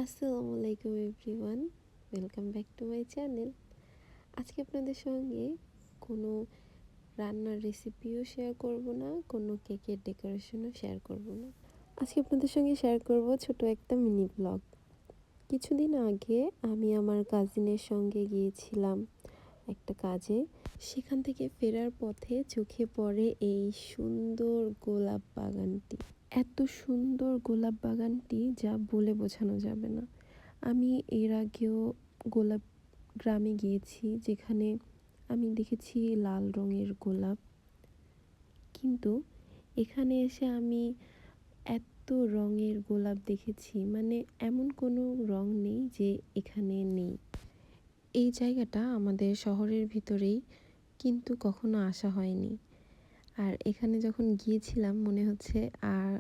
আসসালামু আলাইকুম everyone, welcome back to my channel. আজকে আপনাদের সঙ্গে কোনো রান্নার রেসিপিও শেয়ার করব না, কোনো কেকের ডেকোরেশনও শেয়ার করব না। আজকে আপনাদের সঙ্গে শেয়ার করব ছোট একটা মিনি ব্লগ। কিছুদিন আগে আমি আমার কাজিনের সঙ্গে গিয়েছিলাম একটা কাজে। সেখান থেকে ফেরার পথে চোখে পড়ে এই সুন্দর গোলাপ বাগানটি। এত সুন্দর গোলাপ বাগানটি যা বলে বোঝানো যাবে না। আমি এর আগেও গোলাপ গ্রামে গিয়েছি, যেখানে আমি দেখেছি লাল রঙের গোলাপ, কিন্তু এখানে এসে আমি এত রঙের গোলাপ দেখেছি, মানে এমন কোনো রং নেই যে এখানে নেই। এই জায়গাটা আমাদের শহরের ভিতরেই, কিন্তু কখনো আসা হয়নি। আর এখানে যখন গিয়েছিলাম মনে হচ্ছে আর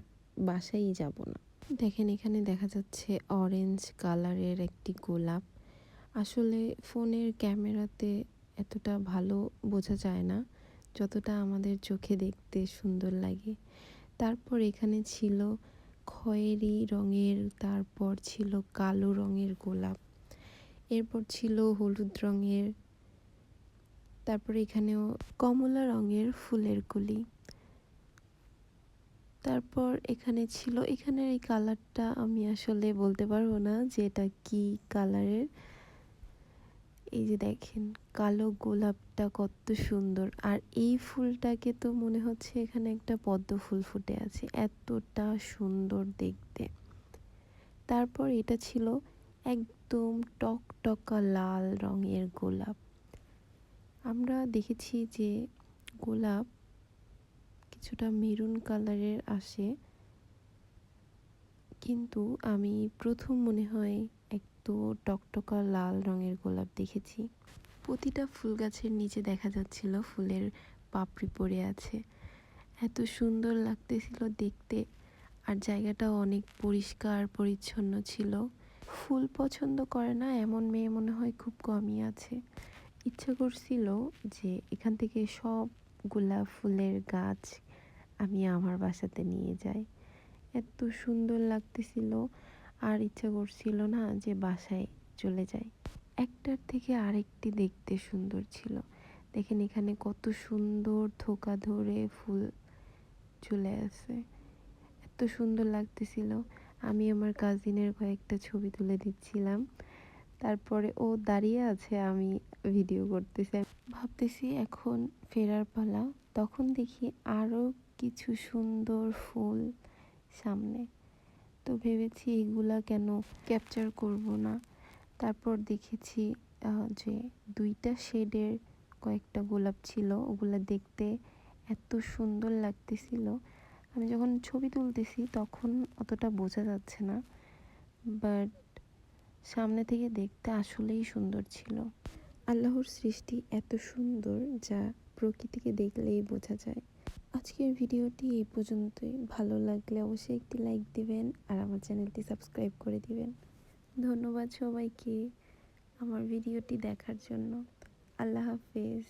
বাসায় যাব না। দেখেন, এখানে দেখা যাচ্ছে অরেঞ্জ কালারের একটি গোলাপ। আসলে ফোনের ক্যামেরাতে এতটা ভালো বোঝা যায় না যতটা আমাদের চোখে দেখতে সুন্দর লাগে। তারপর এখানে ছিল খয়েরি রঙের, তারপর ছিল কালো রঙের গোলাপ, এরপর ছিল হলুদ রঙের, তারপর এখানেও কমলা রঙের ফুলের কলি। তারপর এখানে ছিল, এখানের এই কালারটা আমি আসলে বলতে পারবো না যে এটা কি কালারের। এই যে দেখেন কালো গোলাপটা কত সুন্দর, আর এই ফুলটাকে তো মনে হচ্ছে এখানে একটা পদ্ম ফুল ফুটে আছে, এতটা সুন্দর দেখতে। তারপর এটা ছিল একদম টকটকা লাল রঙের গোলাপ। আমরা দেখেছি যে গোলাপ কিছুটা মেরুন কালারের আসে, কিন্তু আমি প্রথম মনে হয় একটু টকটকা লাল রঙের গোলাপ দেখেছি। প্রতিটা ফুল গাছের নিচে দেখা যাচ্ছিল ফুলের পাপড়ি পড়ে আছে, এত সুন্দর লাগতেছিল দেখতে। আর জায়গাটাও অনেক পরিষ্কার পরিচ্ছন্ন ছিল। ফুল পছন্দ করে না এমন মেয়ে মনে হয় খুব কমই আছে। ইচ্ছা করছিল যে এখান থেকে সব গোলাপ ফুলের গাছ আমি আমার বাসাতে নিয়ে যাই, এত সুন্দর লাগতেছিল। আর ইচ্ছা করছিল না যে বাসায় চলে যাই। একটার থেকে আরেকটি দেখতে সুন্দর ছিল। দেখেন এখানে কত সুন্দর থোকা ধরে ফুল চলে আসে, এত সুন্দর লাগতেছিল। আমি আমার কাজিনের কয়েকটা ছবি তুলে দিচ্ছিলাম, তারপরে ও দাঁড়িয়ে আছে, আমি ভিডিও করতেছি। ভাবতেছি এখন ফেরার পালা, তখন দেখি আরও কিছু সুন্দর ফুল সামনে। তো ভেবেছি এগুলা কেন ক্যাপচার করব না। তারপর দেখেছি যে দুইটা শেডের কয়েকটা গোলাপ ছিল, ওগুলা দেখতে এত সুন্দর লাগতেছিল। আমি যখন ছবি তুলতেছি তখন অতটা বোঝা যাচ্ছে না, বাট সামনে থেকে দেখতে আসলেই সুন্দর ছিল। আল্লাহর সৃষ্টি এত সুন্দর যা প্রকৃতিকে দেখলেই বোঝা যায়। আজকের ভিডিওটি এই পর্যন্তই। ভালো লাগলে অবশ্যই একটি লাইক দিবেন আর আমার চ্যানেলটি সাবস্ক্রাইব করে দিবেন। ধন্যবাদ সবাইকে আমার ভিডিওটি দেখার জন্য। আল্লাহ হাফেজ।